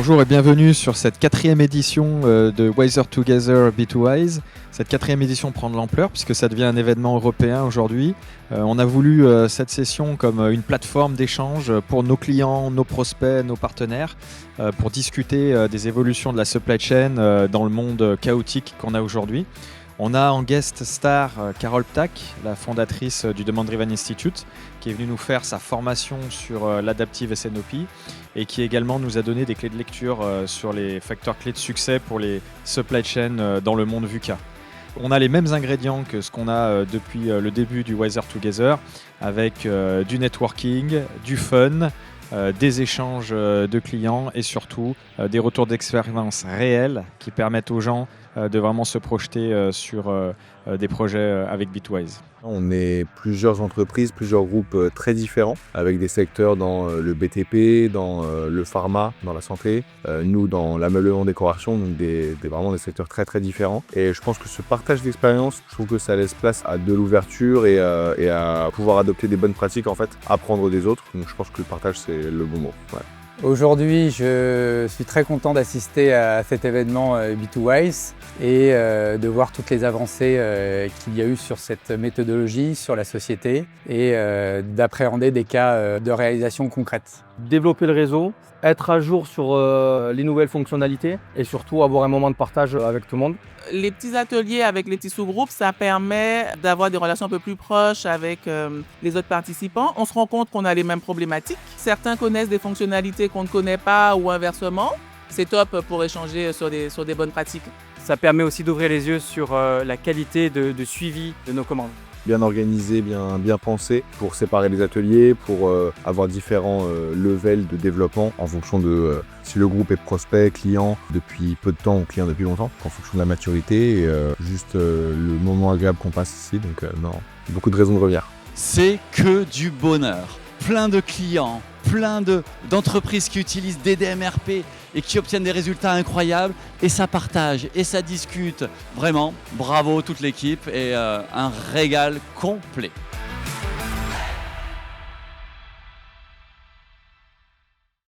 Bonjour et bienvenue sur cette 4e édition de Wiser Together B2Wise. Cette 4e édition prend de l'ampleur puisque ça devient un événement européen aujourd'hui. On a voulu cette session comme une plateforme d'échange pour nos clients, nos prospects, nos partenaires, pour discuter des évolutions de la supply chain dans le monde chaotique qu'on a aujourd'hui. On a en guest star Carole Ptak, la fondatrice du Demand Driven Institute, qui est venue nous faire sa formation sur l'adaptive SNOP et qui également nous a donné des clés de lecture sur les facteurs clés de succès pour les supply chains dans le monde VUCA. On a les mêmes ingrédients que ce qu'on a depuis le début du Wiser Together, avec du networking, du fun, des échanges de clients et surtout des retours d'expérience réels qui permettent aux gens de vraiment se projeter sur des projets avec B2Wise. On est plusieurs entreprises, plusieurs groupes très différents, avec des secteurs dans le BTP, dans le pharma, dans la santé, nous dans l'ameublement décoration, donc vraiment des secteurs très très différents. Et je pense que ce partage d'expérience, je trouve que ça laisse place à de l'ouverture et à pouvoir adopter des bonnes pratiques, en fait, apprendre des autres. Donc je pense que le partage, c'est le bon mot. Ouais. Aujourd'hui, je suis très content d'assister à cet événement B2Wise et de voir toutes les avancées qu'il y a eu sur cette méthodologie, sur la société et d'appréhender des cas de réalisation concrète. Développer le réseau, être à jour sur les nouvelles fonctionnalités et surtout avoir un moment de partage avec tout le monde. Les petits ateliers avec les petits sous-groupes, ça permet d'avoir des relations un peu plus proches avec les autres participants. On se rend compte qu'on a les mêmes problématiques. Certains connaissent des fonctionnalités qu'on ne connaît pas ou inversement. C'est top pour échanger sur des bonnes pratiques. Ça permet aussi d'ouvrir les yeux sur la qualité de suivi de nos commandes. Bien organisé, bien pensé pour séparer les ateliers, pour avoir différents levels de développement en fonction de si le groupe est prospect, client depuis peu de temps ou client depuis longtemps, en fonction de la maturité et juste le moment agréable qu'on passe ici. Donc non, beaucoup de raisons de revenir. C'est que du bonheur. Plein de clients, plein d'entreprises qui utilisent des DMRP et qui obtiennent des résultats incroyables et ça partage et ça discute. Vraiment, bravo toute l'équipe et un régal complet.